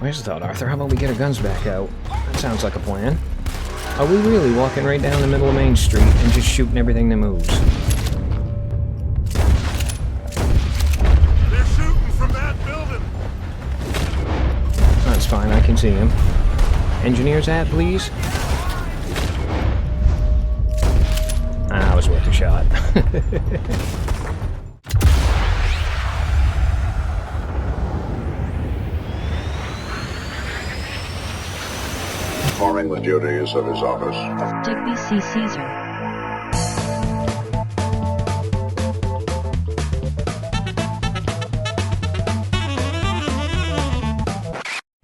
Where's the thought, Arthur? How about we get our guns back out? That sounds like a plan. Are we really walking right down the middle of Main Street and just shooting everything that moves? They're shooting from that building. That's fine, I can see him. Engineer's hat, please. That was worth a shot. Performing the duties of his office. Digby C. Caesar.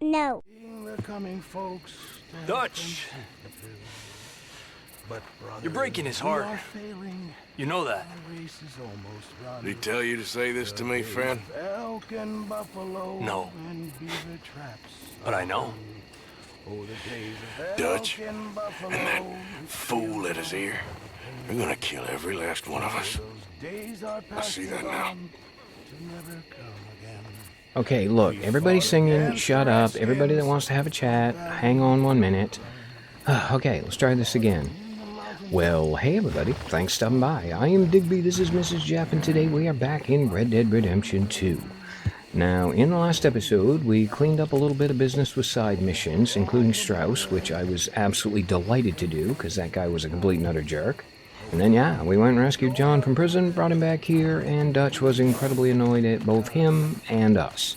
No. They're coming, folks. Dutch! But brother, You're breaking his heart. we are failing. You know that. The race is almost run. Did he tell you to say this to me, friend? Elk and buffalo No. and beaver traps. But I know. Oh, the days of elk Dutch, and buffalo. and that fool at his ear. They're gonna kill every last one of us. Those days are I see that now. on to never come again. Okay, look, everybody singing, shut up. Everybody that wants to have a chat, hang on 1 minute. Okay, let's try this again. Well, hey everybody, thanks for stopping by. I am Digby, this is Mrs. Jeff, and today we are back in Red Dead Redemption 2. Now, in the last episode, we cleaned up a little bit of business with side missions, including Strauss, which I was absolutely delighted to do, because that guy was a complete and utter jerk. And then, yeah, we went and rescued John from prison, brought him back here, and Dutch was incredibly annoyed at both him and us.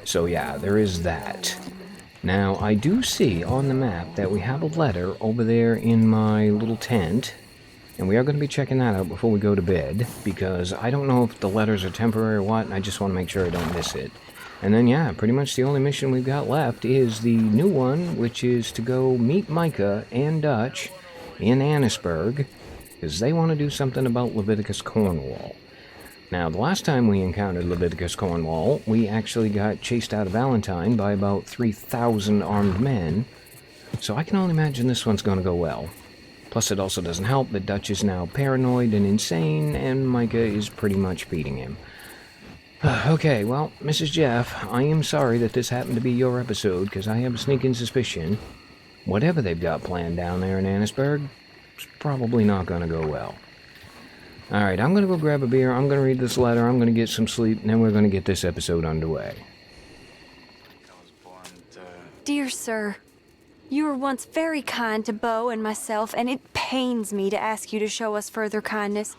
So yeah, there is that. Now, I do see on the map that we have a letter over there in my little tent, and we are going to be checking that out before we go to bed, because I don't know if the letters are temporary or what, and I just want to make sure I don't miss it. And then, yeah, pretty much the only mission we've got left is the new one, which is to go meet Micah and Dutch in Annisburg, because they want to do something about Leviticus Cornwall. Now, the last time we encountered Leviticus Cornwall, we actually got chased out of Valentine by about 3,000 armed men, so I can only imagine this one's going to go well. Plus, it also doesn't help that Dutch is now paranoid and insane, and Micah is pretty much feeding him. Okay, well, Mrs. Jeff, I am sorry that this happened to be your episode, because I have a sneaking suspicion whatever they've got planned down there in Annisburg, it's probably not going to go well. Alright, I'm going to go grab a beer, I'm going to read this letter, I'm going to get some sleep, and then we're going to get this episode underway. Dear sir, you were once very kind to Beau and myself, and it pains me to ask you to show us further kindness.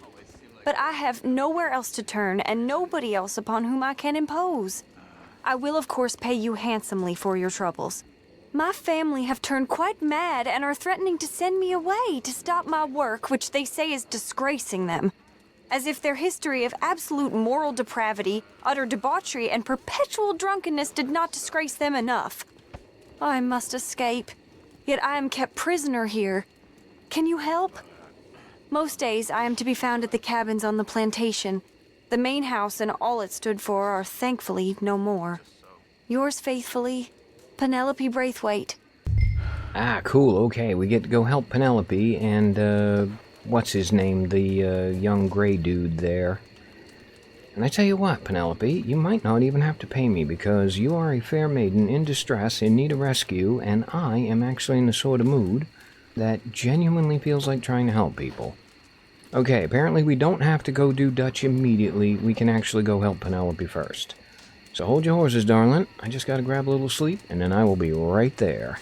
But I have nowhere else to turn, and nobody else upon whom I can impose. I will, of course, pay you handsomely for your troubles. My family have turned quite mad and are threatening to send me away to stop my work, which they say is disgracing them. As if their history of absolute moral depravity, utter debauchery, and perpetual drunkenness did not disgrace them enough. I must escape, yet I am kept prisoner here. Can you help? Most days I am to be found at the cabins on the plantation. The main house and all it stood for are thankfully no more. Yours faithfully, Penelope Braithwaite. Ah, cool, okay, we get to go help Penelope and, what's his name, the, young gray dude there. And I tell you what, Penelope, you might not even have to pay me, because you are a fair maiden in distress, in need of rescue, and I am actually in the sort of mood that genuinely feels like trying to help people. Okay, apparently we don't have to go do Dutch immediately, we can actually go help Penelope first. So hold your horses, darling. I just gotta grab a little sleep, and then I will be right there.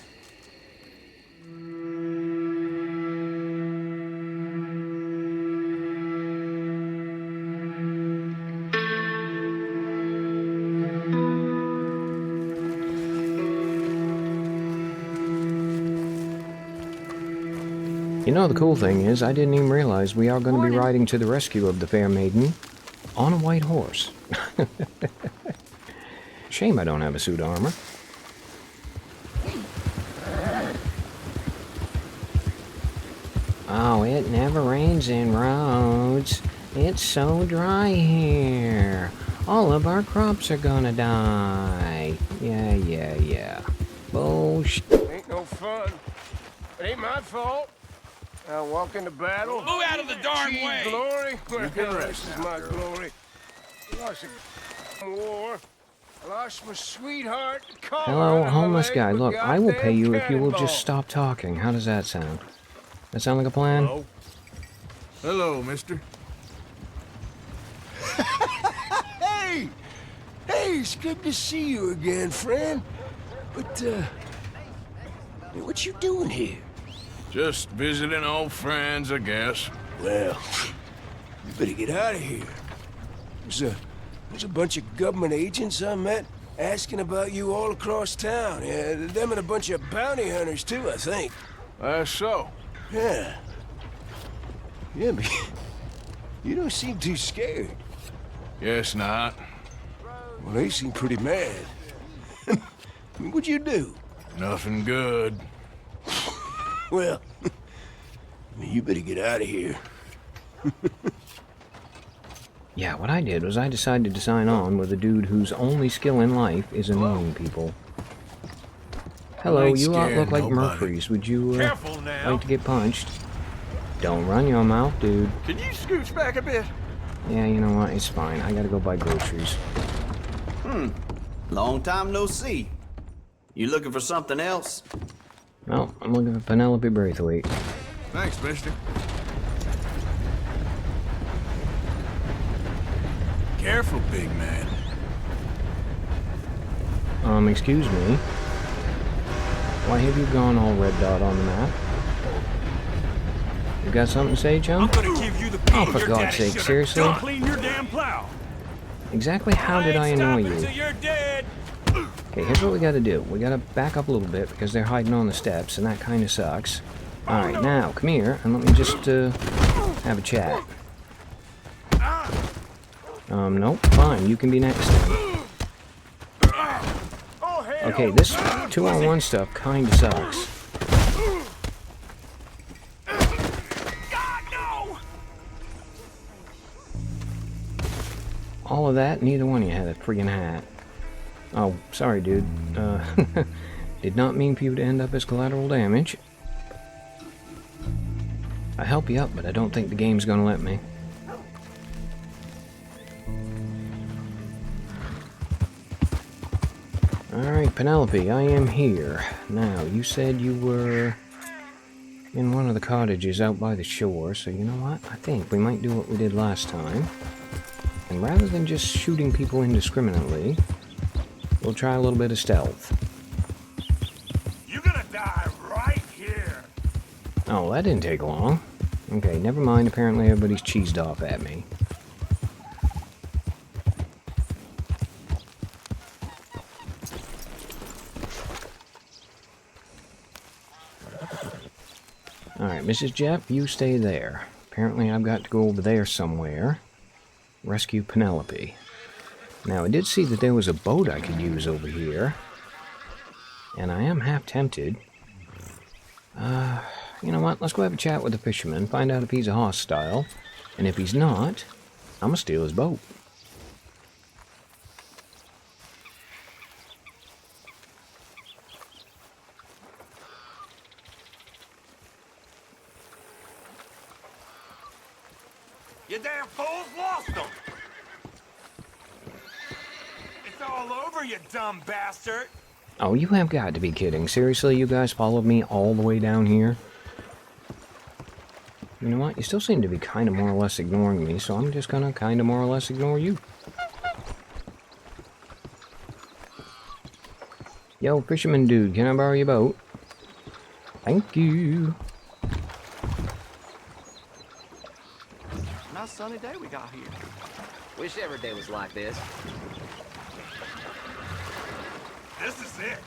You know, the cool thing is, I didn't even realize we are going to be riding to the rescue of the fair maiden on a white horse. Shame I don't have a suit of armor. Oh, it never rains in Rhodes. It's so dry here. All of our crops are gonna die. Yeah. Bullshit. Ain't no fun. It ain't my fault. I walk into battle. Move out of the darn achieve way. glory. You can rest This is now, my girl. glory. Lost a war. I Lost my sweetheart. Car Hello, on my homeless leg, guy. but Look, I will pay you if you will goddamn just stop talking. How does that sound? That sound like a plan? Hello? Hello, mister. Hey! Hey, it's good to see you again, friend. But, what you doing here? Just visiting old friends, I guess. Well, you better get out of here. There's a bunch of government agents I met asking about you all across town. Yeah, them and a bunch of bounty hunters, too, I think. That's so. Yeah. Yeah, but you don't seem too scared. Guess not. Well, they seem pretty mad. What'd you do? Nothing good. Well, you better get out of here. Yeah, what I did was I decided to sign on with a dude whose only skill in life is annoying people. Hello, ain't you lot scaring look like nobody. Murphys. Would you Careful now. like to get punched? Don't run your mouth, dude. Can you scooch back a bit? Yeah, you know what? It's fine. I gotta go buy groceries. Long time no see. You looking for something else? Well, I'm looking for Penelope Braithwaite. Thanks, mister. Careful, big man. Excuse me. Why have you gone all red dot on the map? You got something to say, chum? I'm gonna give you the Oh, beat for your God's daddy sake, should've seriously? done. Clean your damn plow. Exactly how did I annoy you? Till you're dead. Okay, here's what we gotta do. We gotta back up a little bit because they're hiding on the steps, and that kinda sucks. Alright, now, come here, and let me just, have a chat. Nope, fine, you can be next then. Okay, this 2-on-1 stuff kinda sucks. God, no! All of that, neither one of you had a friggin' hat. Oh, sorry, dude. Did not mean for you to end up as collateral damage. I help you up, but I don't think the game's gonna let me. Alright, Penelope, I am here. Now, you said you were in one of the cottages out by the shore, so you know what? I think we might do what we did last time. And rather than just shooting people indiscriminately, we'll try a little bit of stealth. You're gonna die right here. Oh, that didn't take long. Okay, never mind. Apparently everybody's cheesed off at me. Alright, Mrs. Jeff, you stay there. Apparently I've got to go over there somewhere. Rescue Penelope. Now, I did see that there was a boat I could use over here. And I am half tempted. You know what? Let's go have a chat with the fisherman, find out if he's a hostile. And if he's not, I'm gonna steal his boat. You damn fools lost them. It's all over, you dumb bastard. Oh, you have got to be kidding. Seriously, you guys followed me all the way down here? You know what? You still seem to be kind of more or less ignoring me, so I'm just gonna kind of more or less ignore you. Yo, fisherman dude, can I borrow your boat? Thank you. Nice sunny day we got here. Wish every day was like this. This is it.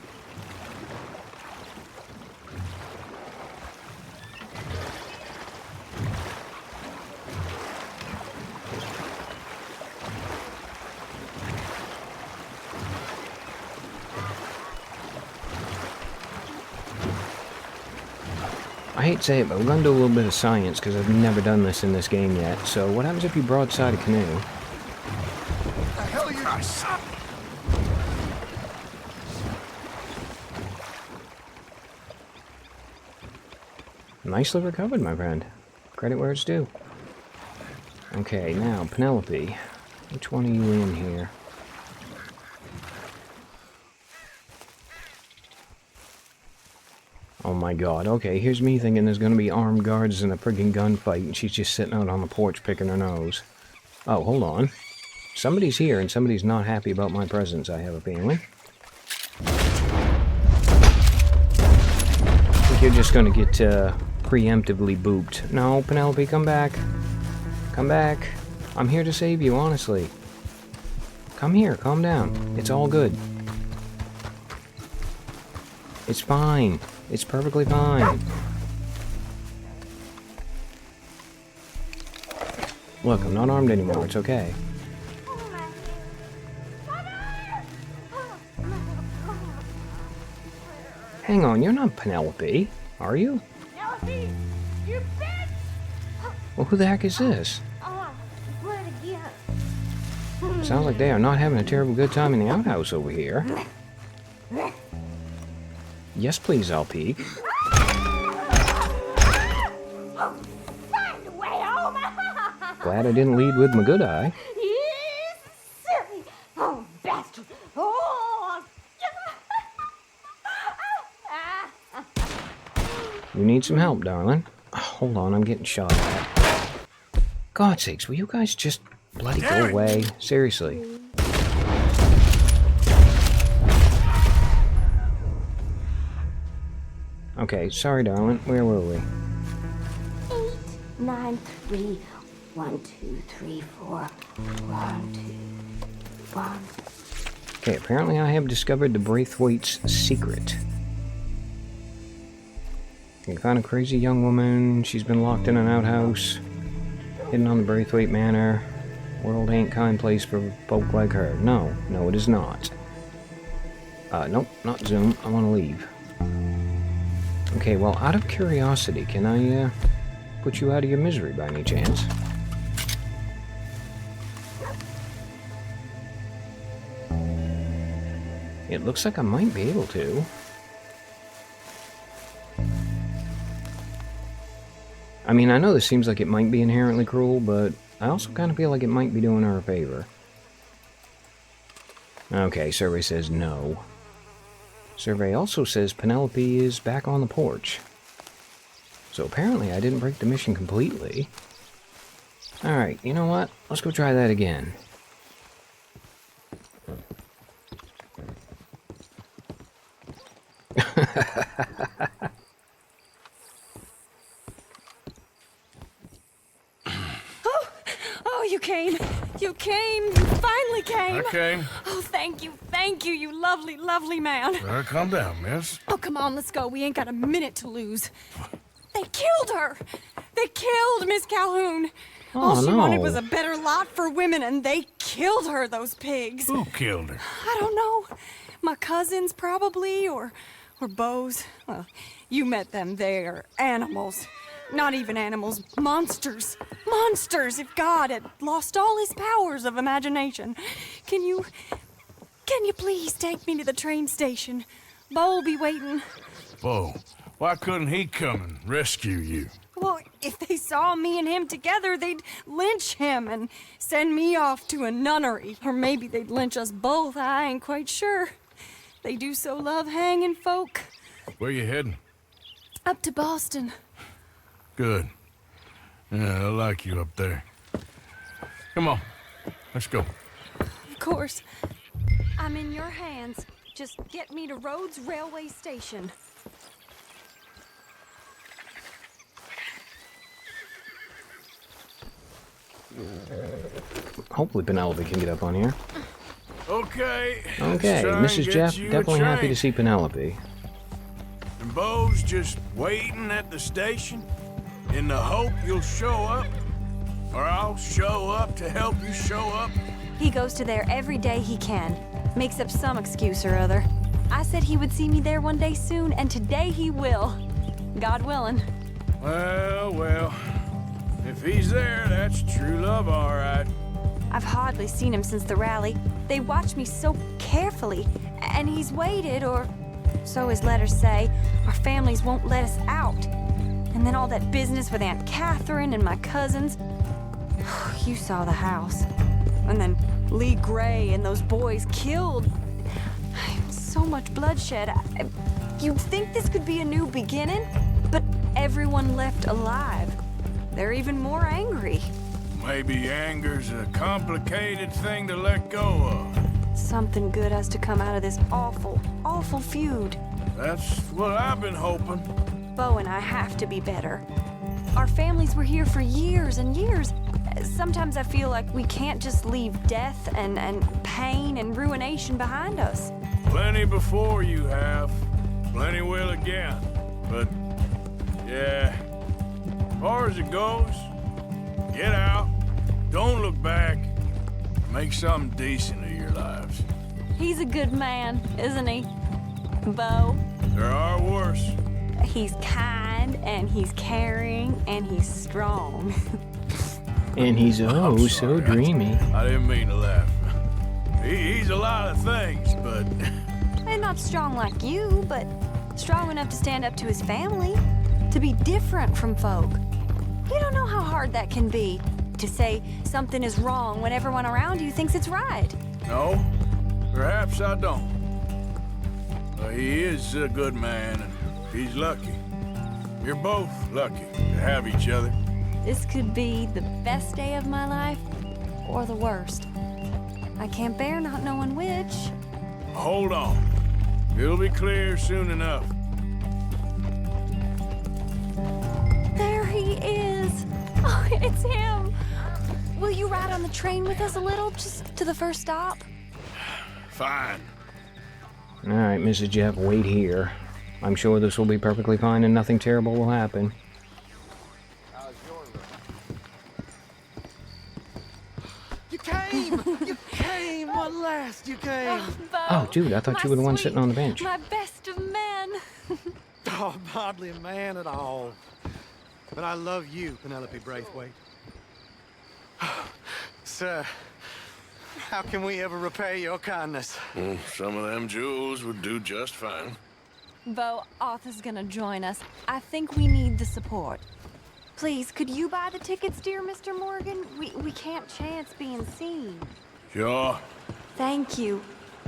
I hate to say it, but we're gonna do a little bit of science because I've never done this in this game yet. So, what happens if you broadside a canoe? The hell are you? Nicely recovered, my friend. Credit where it's due. Okay, now, Penelope. Which one are you in here? Oh my god, okay, here's me thinking there's gonna be armed guards and a friggin' gunfight, and she's just sitting out on the porch picking her nose. Oh, hold on. Somebody's here, and somebody's not happy about my presence, I have a feeling. I think you're just gonna get, preemptively booped. No, Penelope, come back. Come back. I'm here to save you, honestly. Come here, calm down. It's all good. It's fine. It's perfectly fine. Look, I'm not armed anymore. It's okay. Hang on, you're not Penelope, are you? Penelope, you bitch! Well, who the heck is this? Oh, blood again. Sounds like they are not having a terrible good time in the outhouse over here. Yes, please, I'll peek. Find a way home! Glad I didn't lead with my good eye. You silly! Oh, bastard! Oh! You need some help, darling. Oh, hold on, I'm getting shot at. God's sakes, will you guys just bloody go away? Seriously. Okay, sorry, darling. Where were we? 8, 9, 3, 1, 2, 3, 4, 1, 2, 1. Okay, apparently I have discovered the Braithwaite's secret. You found a crazy young woman. She's been locked in an outhouse, hidden on the Braithwaite Manor. World ain't kind place for folk like her. No, no, it is not. Nope, not Zoom. I want to leave. Okay, well, out of curiosity, can I, put you out of your misery by any chance? It looks like I might be able to. I mean, I know this seems like it might be inherently cruel, but I also kind of feel like it might be doing her a favor. Okay, survey says no. Survey also says Penelope is back on the porch. So apparently I didn't break the mission completely. Alright, you know what? Let's go try that again. Oh, you came. You came. You finally came. I came. Oh, thank you, you lovely, lovely man. Calm down, miss. Oh, come on, let's go. We ain't got a minute to lose. They killed her. They killed Miss Calhoun. All she wanted was a better lot for women, and they killed her, those pigs. Who killed her? I don't know. My cousins, probably, or Beau's. Well, you met them. They're animals. Not even animals. Monsters. Monsters, if God had lost all his powers of imagination. Can you please take me to the train station? Beau'll be waiting. Beau, why couldn't he come and rescue you? Well, if they saw me and him together, they'd lynch him and send me off to a nunnery. Or maybe they'd lynch us both, I ain't quite sure. They do so love hanging folk. Where you heading? Up to Boston. Good. Yeah, I like you up there. Come on, let's go. Of course. I'm in your hands. Just get me to Rhodes Railway Station. Hopefully Penelope can get up on here. Okay. Okay, Mrs. Jeff, definitely happy to see Penelope. And Beau's just waiting at the station in the hope you'll show up, or I'll show up to help you show up. He goes to there every day he can. Makes up some excuse or other. I said he would see me there one day soon, and today he will. God willing. Well, if he's there, that's true love, all right. I've hardly seen him since the rally. They watched me so carefully, and he's waited, or so his letters say. Our families won't let us out. And then all that business with Aunt Catherine and my cousins. You saw the house. And then Lee Gray and those boys killed. I'm so much bloodshed. You'd think this could be a new beginning, but everyone left alive. They're even more angry. Maybe anger's a complicated thing to let go of. Something good has to come out of this awful, awful feud. That's what I've been hoping. Bo and I have to be better. Our families were here for years and years. Sometimes I feel like we can't just leave death and pain and ruination behind us. Plenty before you have. Plenty will again. But, yeah, as far as it goes, get out, don't look back, make something decent of your lives. He's a good man, isn't he, Bo? There are worse. He's kind, and he's caring, and he's strong. And he's oh so dreamy. I didn't mean to laugh. He's a lot of things, but... And not strong like you, but strong enough to stand up to his family, to be different from folk. You don't know how hard that can be, to say something is wrong when everyone around you thinks it's right. No, perhaps I don't. But he is a good man, and he's lucky. You're both lucky to have each other. This could be the best day of my life, or the worst. I can't bear not knowing which. Hold on. It'll be clear soon enough. There he is. Oh, it's him. Will you ride on the train with us a little, just to the first stop? Fine. All right, Mrs. Jeff, wait here. I'm sure this will be perfectly fine and nothing terrible will happen. You came! You came! At last you came! Oh, dude, I thought you were the one sitting on the bench. My best of men. Oh, I'm hardly a man at all. But I love you, Penelope Braithwaite. Sir, how can we ever repay your kindness? Some of them jewels would do just fine. Bo, Arthur's gonna join us. I think we need the support. Please, could you buy the tickets, dear Mr. Morgan? We can't chance being seen. Sure. Thank you.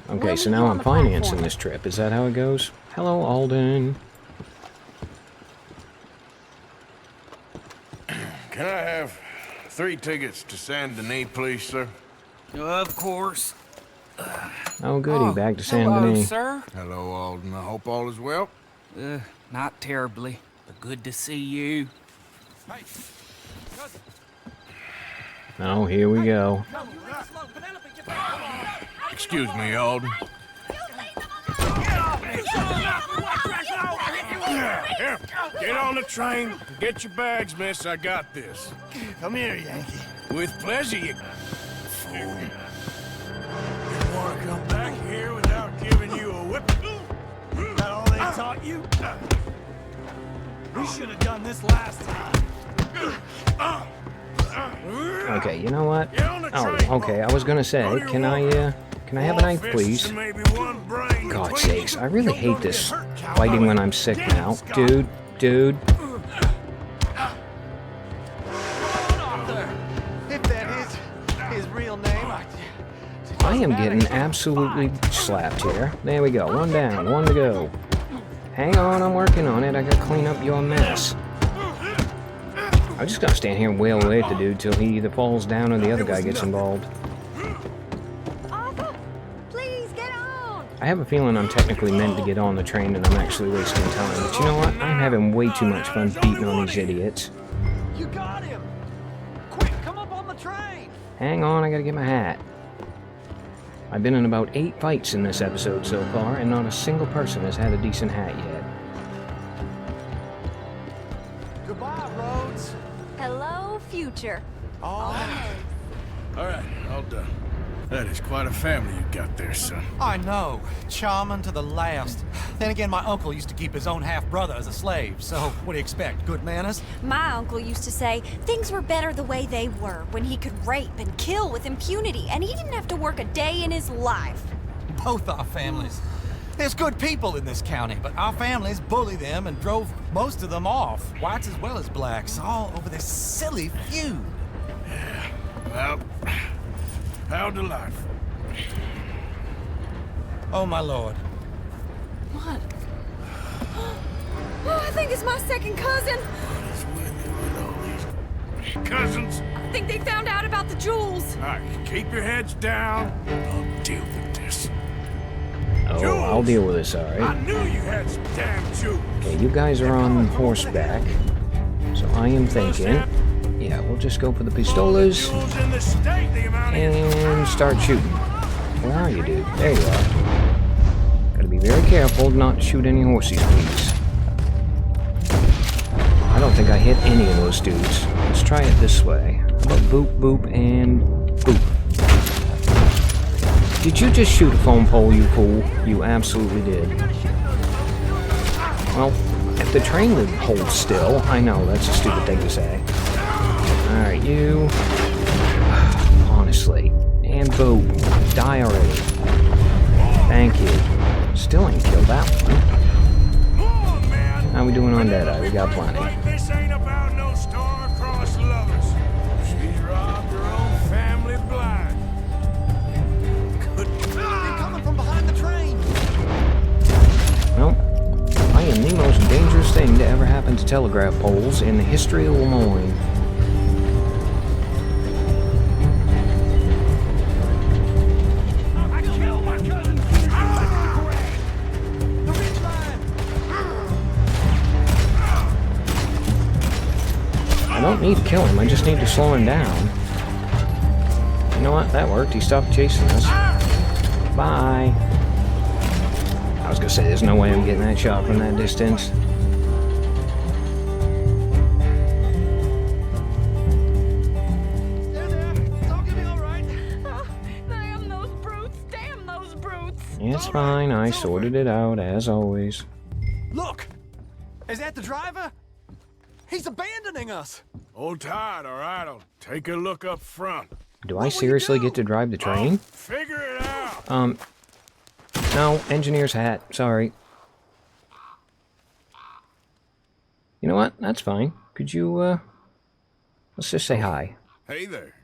Okay, We'll so meet now you on I'm the financing platform. this trip. Is that how it goes? Hello, Alden. Can I have 3 tickets to Saint Denis, please, sir? Of course. Oh, goody, back to San Hello, Denis. sir. Hello, Alden. I hope all is well. Not terribly, but good to see you. Oh, here we go. Excuse me, Alden. Here, get on the train. Get your bags, miss. I got this. Come here, Yankee. With pleasure, you fool. You want to come back here without giving you a whip? That all they taught you? We should have done this last time. Okay, you know what? Oh, okay, I was gonna say, can I have a knife, please? God's sakes, I really hate this fighting when I'm sick now. Dude. If that is his real name, I am getting absolutely slapped here. There we go, 1 down, 1 to go. Hang on, I'm working on it. I gotta clean up your mess. I'm just gonna stand here and wail away at the dude till he either falls down or the other guy gets involved. Arthur, please get on. I have a feeling I'm technically meant to get on the train and I'm actually wasting time. But you know what? I'm having way too much fun beating on these idiots. you got him. Quick, come up on the train. Hang on, I gotta get my hat. I've been in about 8 fights in this episode so far, and not a single person has had a decent hat yet. Goodbye, Rhodes. Hello, future. All right, all done. That is quite a family you got there, son. I know. Charming to the last. Then again, my uncle used to keep his own half-brother as a slave, so what do you expect? Good manners? My uncle used to say things were better the way they were, when he could rape and kill with impunity, and he didn't have to work a day in his life. Both our families. There's good people in this county, but our families bullied them and drove most of them off, whites as well as blacks, all over this silly feud. Yeah, well, how delightful. Oh, my lord. What? Oh, I think it's my second cousin. Cousins. I think they found out about the jewels. All right, keep your heads down. I'll deal with this. Oh, Jewels? I'll deal with this, all I right. knew you had some damn jewels. Okay, you guys are on horseback. So I am thinking, yeah, we'll just go for the pistolas and start shooting. Where are you, dude? There you are. Gotta be very careful not to shoot any horses, please. I don't think I hit any of those dudes. Let's try it this way. How about boop, boop, and boop? Did you just shoot a phone pole, you fool? You absolutely did. Well, if the train would hold still, I know, that's a stupid thing to say. Alright, you... Honestly. And boom. Die already. Thank you. Still ain't killed that one. How we doing on Deadeye? We got plenty. This ain't about no star-crossed lovers. She's robbed her own family blind. They're coming from behind the train. Well, I am the most dangerous thing to ever happen to telegraph poles in the history of Lemoyne. I don't need to kill him, I just need to slow him down. You know what? That worked. He stopped chasing us. Bye. I was gonna say, there's no way I'm getting that shot from that distance. Damn those brutes! Damn those brutes! It's fine, I sorted it out, as always. Look! Is that the driver? He's abandoning us! Hold tight, all right? I'll take a look up front. Do I seriously get to drive the train? Figure it out. No, engineer's hat, sorry. You know what? That's fine. Could you, let's just say hi. Hey there.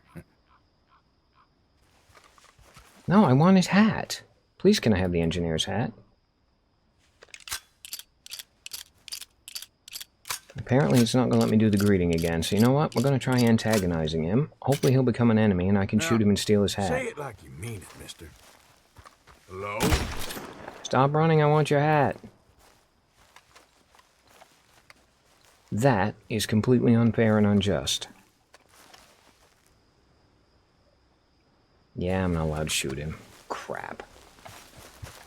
No, I want his hat. Please, can I have the engineer's hat? Apparently, it's not going to let me do the greeting again, so you know what? We're going to try antagonizing him. Hopefully, he'll become an enemy, and I can shoot him and steal his hat. Say it like you mean it, mister. Hello? Stop running, I want your hat. That is completely unfair and unjust. Yeah, I'm not allowed to shoot him. Crap.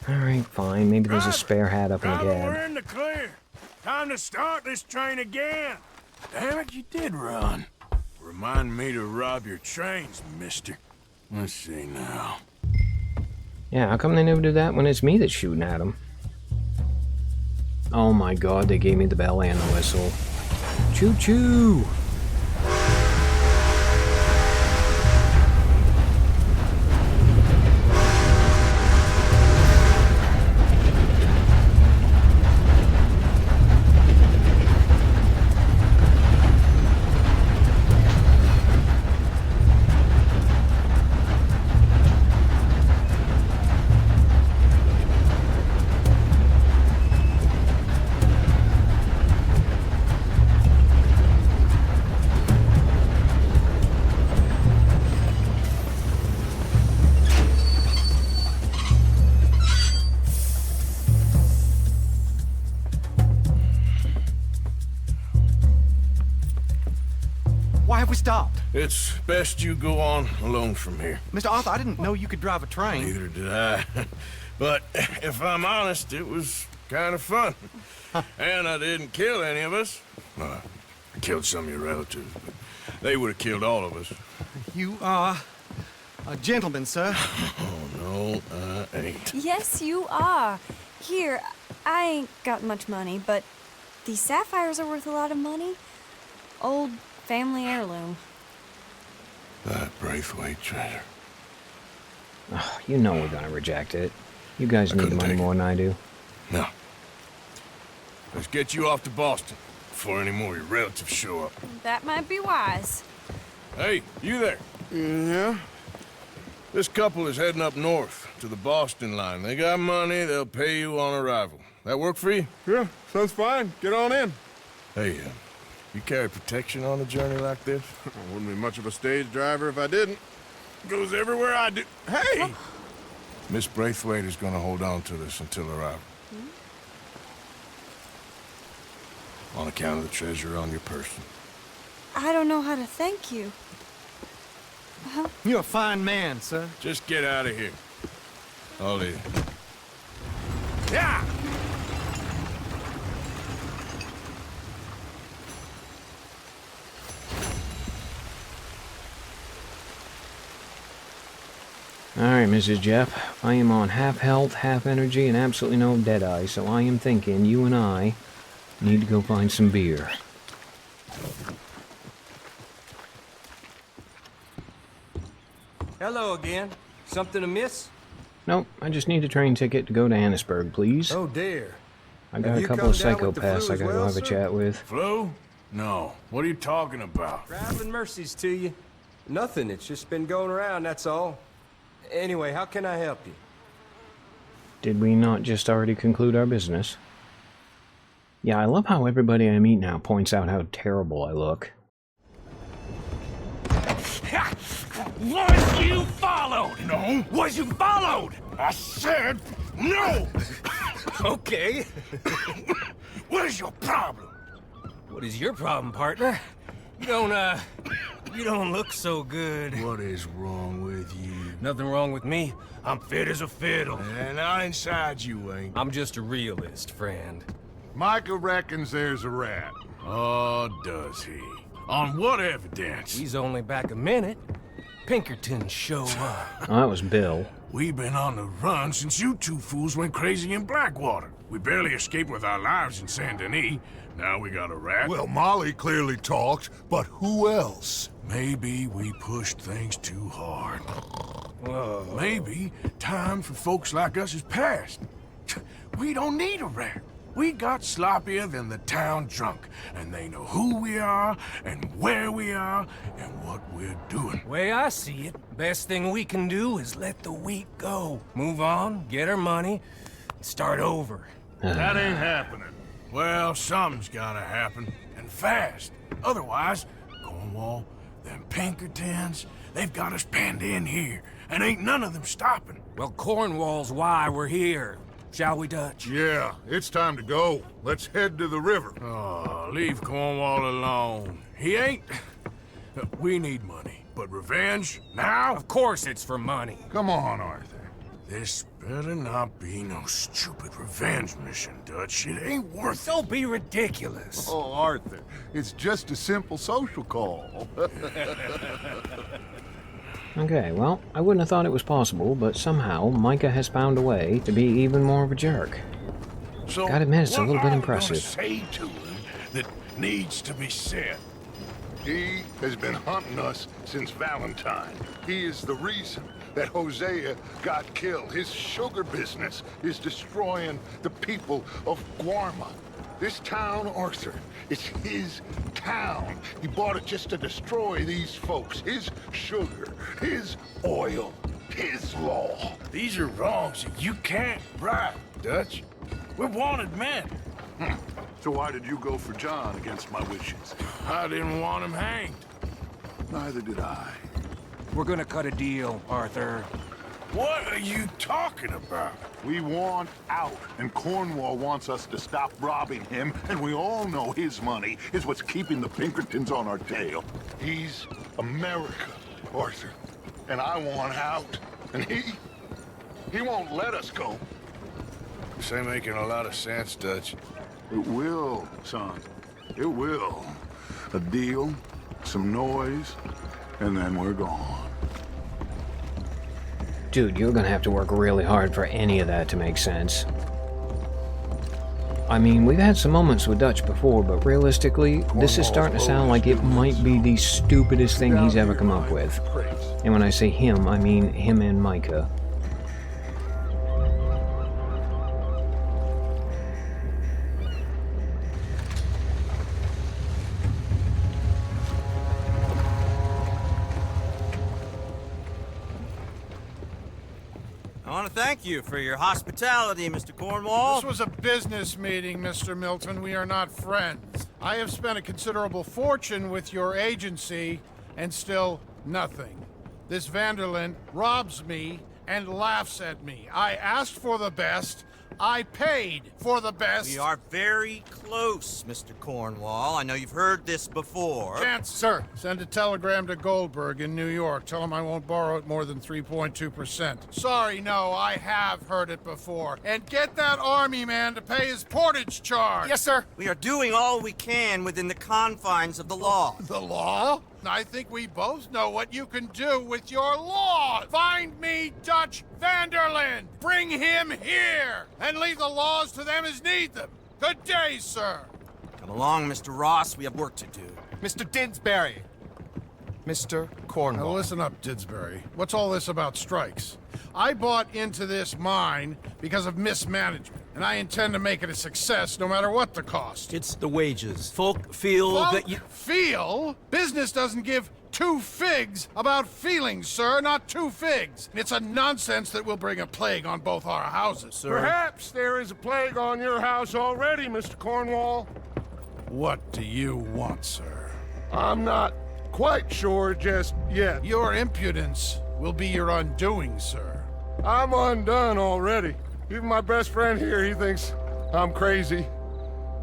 Alright, fine. Maybe there's a spare hat up in the Driver, we're cab. in the clear. Time to start this train again. Damn it, you did run. Remind me to rob your trains, mister. Let's see now. Yeah, how come they never do that when it's me that's shooting at them? Oh my god, they gave me the bell and the whistle. Choo-choo! Why have we stopped? It's best you go on alone from here. Mr. Arthur, I didn't know you could drive a train. Neither did I. But if I'm honest, it was kind of fun. And I didn't kill any of us. Well, I killed some of your relatives, but they would have killed all of us. You are a gentleman, sir. Oh, no, I ain't. Yes, you are. Here, I ain't got much money, but these sapphires are worth a lot of money. Old family heirloom. That Braithwaite treasure. Oh, you know we're gonna reject it. You guys need the money more than I do. No. Let's get you off to Boston before any more of your relatives show up. That might be wise. Hey, you there? Yeah? This couple is heading up north to the Boston line. They got money, they'll pay you on arrival. That work for you? Yeah, sounds fine. Get on in. Hey, you carry protection on a journey like this? I wouldn't be much of a stage driver if I didn't. Goes everywhere I do. Hey! Miss Braithwaite is gonna hold on to this until arrival. On account of the treasure on your person. I don't know how to thank you. You're a fine man, sir. Just get out of here. I'll leave. Yeah! Alright, Mrs. Jeff. I am on half health, half energy, and absolutely no deadeye, so I am thinking you and I need to go find some beer. Hello again. Something amiss? Nope, I just need a train ticket to go to Annisburg, please. Oh dear. I got a couple of psychopaths I gotta go have a chat with. Flu? No. What are you talking about? Traveling mercies to you. Nothing. It's just been going around, that's all. Anyway, how can I help you? Did we not just already conclude our business? Yeah, I love how everybody I meet now points out how terrible I look. Was you followed? No. Was you followed? I said no. Okay. What is your problem? What is your problem, partner? You don't look so good. What is wrong with you? Nothing wrong with me. I'm fit as a fiddle. And not inside you ain't. I'm just a realist, friend. Micah reckons there's a rat. Oh, does he? On what evidence? He's only back a minute. Pinkerton show up. Oh, that was Bill. We've been on the run since you two fools went crazy in Blackwater. We barely escaped with our lives in Saint Denis. Now we got a rat. Well, Molly clearly talked, but who else? Maybe we pushed things too hard. Maybe time for folks like us is past. We don't need a rat. We got sloppier than the town drunk, and they know who we are, and where we are, and what we're doing. Way I see it, best thing we can do is let the week go. Move on, get our money, start over. That ain't happening. Well, something's gotta happen, and fast. Otherwise, Cornwall, them Pinkertons, they've got us penned in here, and ain't none of them stopping. Well, Cornwall's why we're here. Shall we, Dutch? Yeah, it's time to go. Let's head to the river. Oh, leave Cornwall alone. He ain't... We need money, but revenge, now? Of course it's for money. Come on, Arthur. This better not be no stupid revenge mission, Dutch. It ain't worth it. Don't be ridiculous. Oh, Arthur, it's just a simple social call. Okay, well, I wouldn't have thought it was possible, but somehow Micah has found a way to be even more of a jerk. So Gotta admit, it's a little bit what are we impressive. gonna say to him that needs to be said? He has been hunting us since Valentine. He is the reason that Hosea got killed. His sugar business is destroying the people of Guarma. This town, Arthur, it's his town. He bought it just to destroy these folks. His sugar, his oil, his law. These are wrongs that you can't right, Dutch. We're wanted men. So why did you go for John against my wishes? I didn't want him hanged. Neither did I. We're gonna cut a deal, Arthur. What are you talking about? We want out, and Cornwall wants us to stop robbing him, and we all know his money is what's keeping the Pinkertons on our tail. He's America, Arthur, and I want out, and he won't let us go. This ain't making a lot of sense, Dutch. It will, son. It will. A deal, some noise, and then we're gone. Dude, you're gonna have to work really hard for any of that to make sense. I mean, we've had some moments with Dutch before, but realistically, this is starting to sound like it might be the stupidest thing he's ever come up with. And when I say him, I mean him and Micah. I want to thank you for your hospitality, Mr. Cornwall. This was a business meeting, Mr. Milton. We are not friends. I have spent a considerable fortune with your agency, and still nothing. This Vanderlyn robs me and laughs at me. I asked for the best. I paid for the best. We are very close, Mr. Cornwall. I know you've heard this before. Chance, sir, send a telegram to Goldberg in New York. Tell him I won't borrow it more than 3.2%. Sorry, no, I have heard it before. And get that army man to pay his portage charge. Yes, sir. We are doing all we can within the confines of the law. The law? I think we both know what you can do with your law. Find me Dutch Vanderlyn. Bring him here. And leave the laws to them as need them. Good day, sir. Come along, Mr. Ross. We have work to do. Mr. Didsbury. Mr. Cornwall. Now listen up, Didsbury. What's all this about strikes? I bought into this mine because of mismanagement, and I intend to make it a success no matter what the cost. It's the wages. Folk feel that you... Feel? Business doesn't give two figs about feelings, sir, not two figs. It's a nonsense that will bring a plague on both our houses, sir. Perhaps there is a plague on your house already, Mr. Cornwall. What do you want, sir? I'm not quite sure just yet. Your impudence will be your undoing, sir. I'm undone already. Even my best friend here, he thinks I'm crazy.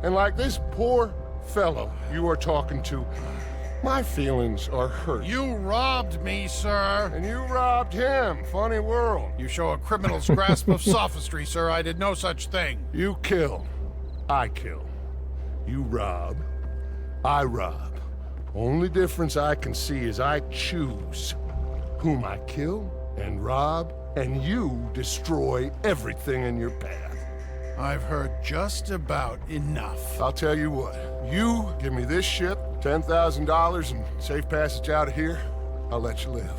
And like this poor fellow you are talking to, my feelings are hurt. You robbed me, sir. And you robbed him. Funny world. You show a criminal's grasp of sophistry, sir. I did no such thing. You kill. I kill. You rob. I rob. Only difference I can see is I choose whom I kill and rob, and you destroy everything in your path. I've heard just about enough. I'll tell you what. You give me this ship, $10,000, and safe passage out of here, I'll let you live.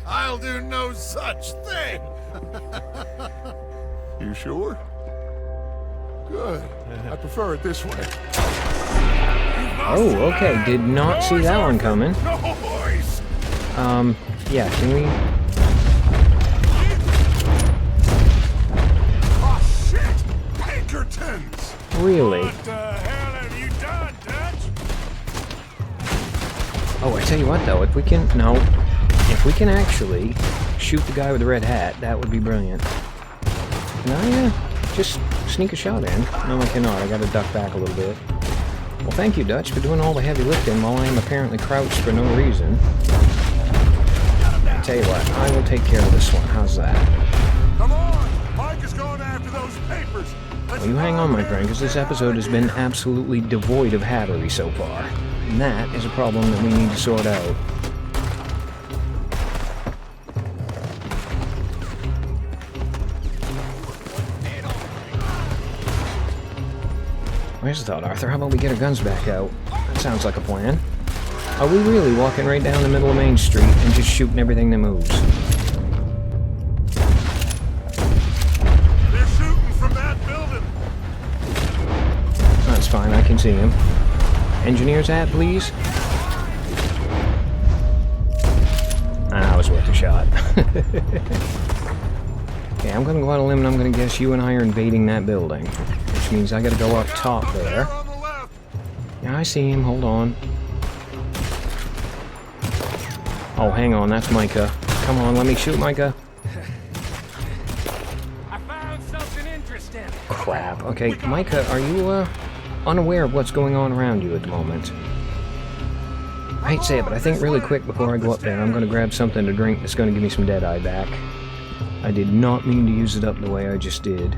I'll do no such thing. You sure? Good. I prefer it this way. Oh, okay. Did not see that one coming. Yeah, can we... Oh, shit! Pinkertons! Really? What the hell have you done, Dutch? Oh, I tell you what, though. If we can... No. If we can actually shoot the guy with the red hat, that would be brilliant. Can I, just sneak a shot in? No, I cannot. I gotta duck back a little bit. Well, thank you, Dutch, for doing all the heavy lifting while I am apparently crouched for no reason. I tell you what, I will take care of this one. How's that? Come on! Mike is going after those papers! Well, you hang on, my friend, because this episode has been absolutely devoid of hattery so far. And that is a problem that we need to sort out. Where's the thought, Arthur? How about we get our guns back out? That sounds like a plan. Are we really walking right down the middle of Main Street and just shooting everything that moves? They're shooting from that building! That's fine, I can see him. Engineer's hat, please? Ah, it was worth a shot. Okay, I'm gonna go out on a limb and I'm gonna guess you and I are invading that building. Which means I gotta go up top there. Yeah, I see him, hold on. Oh, hang on, that's Micah. Come on, let me shoot Micah. I found something interesting. Crap. Okay, Micah, are you, unaware of what's going on around you at the moment? I hate to say it, but I think really quick before I go up there, I'm gonna grab something to drink that's gonna give me some Deadeye back. I did not mean to use it up the way I just did.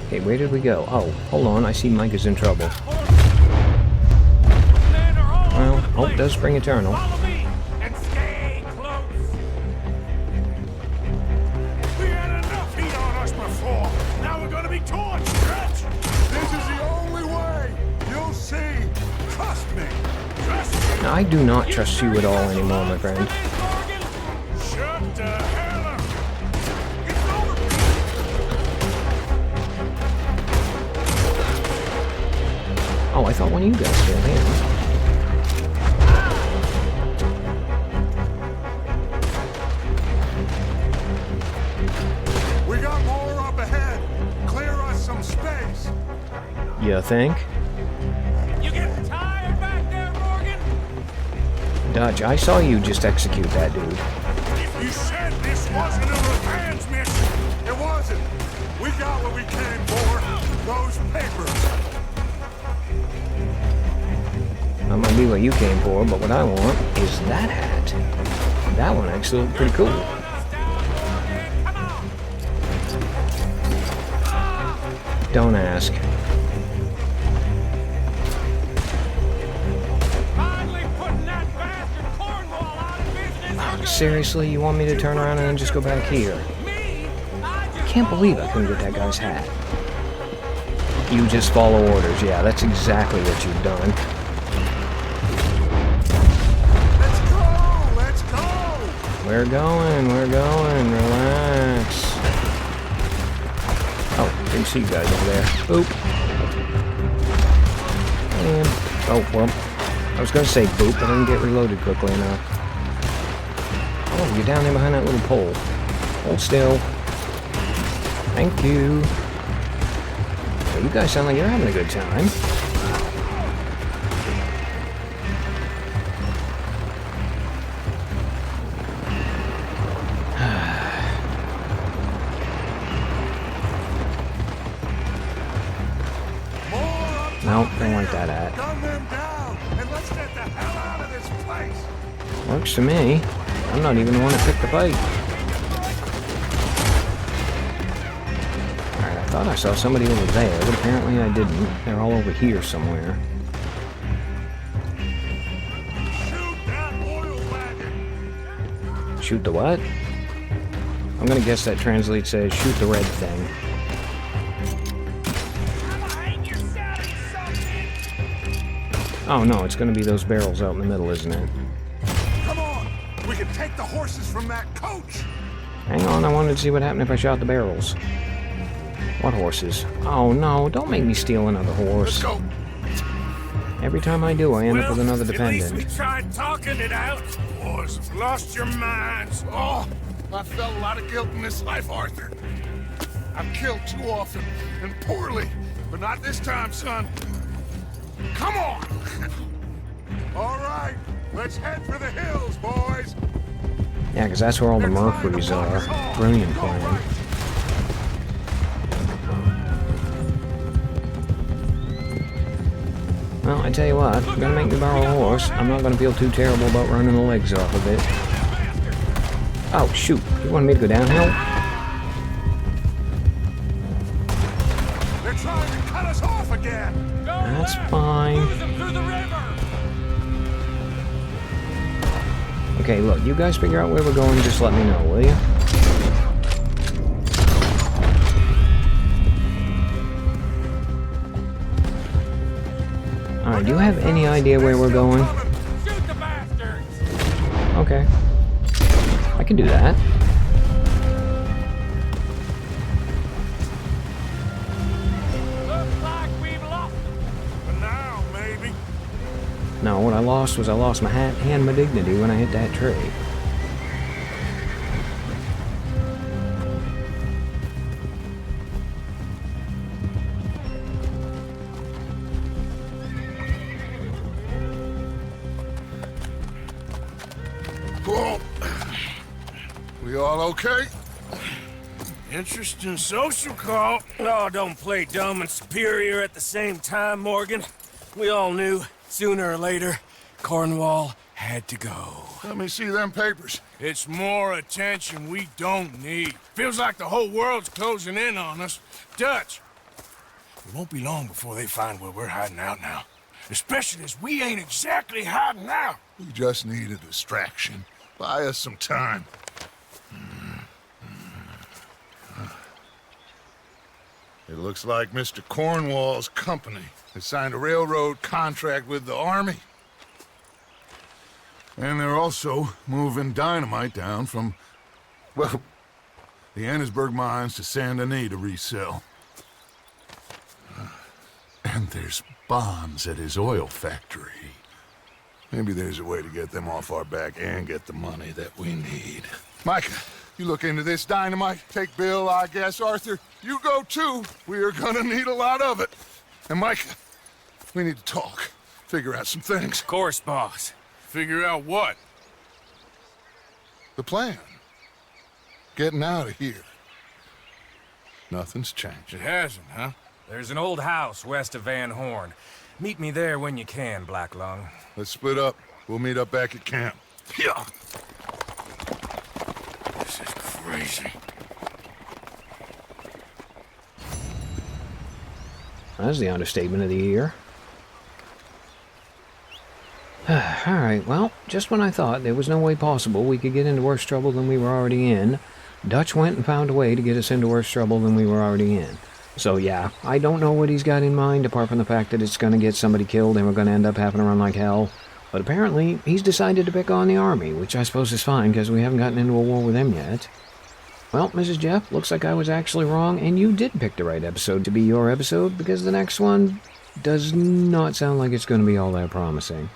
Okay, where did we go? Oh, hold on, I see Micah's in trouble. Well, hope does spring eternal. Follow me and stay close. We had enough heat on us before. Now we're gonna be torched, Dutch. This is the only way! You'll see! Trust me! Trust me. Now, I do not trust you at all anymore, my friend. Shut the hell up. Oh, I thought one of you guys killed him. You think? You getting tired back there, Morgan? Dutch, I saw you just execute that dude. You said this wasn't a revenge mission. It wasn't. We got what we came for. Those papers. That might be what you came for, but what I want is that hat. That one actually looked pretty cool. Don't ask. Seriously, you want me to turn around and then just go back here? I can't believe I couldn't get that guy's hat. You just follow orders. Yeah, that's exactly what you've done. Let's go! We're going, relax. Oh, didn't see you guys over there. Boop. And, oh, well, I was gonna say boop, but I didn't get reloaded quickly enough. Oh, you're down there behind that little pole. Hold still. Thank you. Well, you guys sound like you're having a good time. Nope, don't like that hat. Gun them down, and let's get the hell out of this place. Works to me. I'm not even the one that picked the fight. Alright, I thought I saw somebody over there, but apparently I didn't. They're all over here somewhere. Shoot that oil wagon. Shoot the what? I'm gonna guess that translates as shoot the red thing. Oh no, it's gonna be those barrels out in the middle, isn't it? Come on, we can take the horses from that coach. Hang on, I wanted to see what happened if I shot the barrels. What horses? Oh no, don't make me steal another horse. Let's go. Every time I do, I end up with another At least dependent. we tried talking it out. Boys have lost your minds. Oh, I felt a lot of guilt in this life, Arthur. I've killed too often and poorly, but not this time, son. Come on! All right, let's head for the hills, boys. Yeah, because that's where all the Mercuries are. Brilliant plan. Well, I tell you what, if you're gonna make me borrow a horse, I'm not gonna feel too terrible about running the legs off of it. Oh, shoot. You wanted me to go downhill? They're trying to cut us off again. That's fine. Okay, look, you guys figure out where we're going, just let me know, will you? Alright, do you have any idea where we're going? Okay. I can do that. No, what I lost was I lost my hat and my dignity when I hit that tree. Cool. We all okay? Interesting social call. Oh, don't play dumb and superior at the same time, Morgan. We all knew, sooner or later, Cornwall had to go. Let me see them papers. It's more attention we don't need. Feels like the whole world's closing in on us. Dutch, it won't be long before they find where we're hiding out now. Especially as we ain't exactly hiding out. We just need a distraction. Buy us some time. It looks like Mr. Cornwall's company has signed a railroad contract with the army. And they're also moving dynamite down from, well, the Annesburg mines to Saint Denis to resell. And there's bombs at his oil factory. Maybe there's a way to get them off our back and get the money that we need. Micah, you look into this dynamite. Take Bill, I guess. Arthur, you go too. We are gonna need a lot of it. And Mike, we need to talk. Figure out some things. Of course, boss. Figure out what? The plan. Getting out of here. Nothing's changed. It hasn't, huh? There's an old house west of Van Horn. Meet me there when you can, Black Lung. Let's split up. We'll meet up back at camp. Yeah. This is crazy. That's the understatement of the year. Alright, well, just when I thought there was no way possible we could get into worse trouble than we were already in, Dutch went and found a way to get us into worse trouble than we were already in. So yeah, I don't know what he's got in mind, apart from the fact that it's going to get somebody killed and we're going to end up having to run like hell. But apparently, he's decided to pick on the army, which I suppose is fine, because we haven't gotten into a war with them yet. Well, Mrs. Jeff, looks like I was actually wrong, and you did pick the right episode to be your episode, because the next one does not sound like it's going to be all that promising.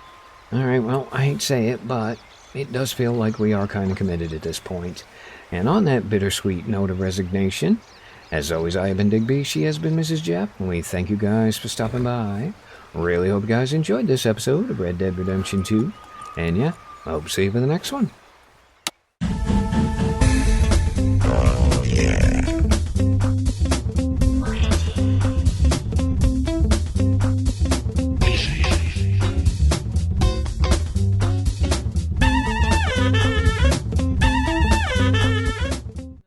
Alright, well, I hate to say it, but it does feel like we are kind of committed at this point. And on that bittersweet note of resignation, as always, I have been Digby, she has been Mrs. Jeff, and we thank you guys for stopping by. Really hope you guys enjoyed this episode of Red Dead Redemption 2, and yeah, I hope to see you for the next one. Oh, yeah.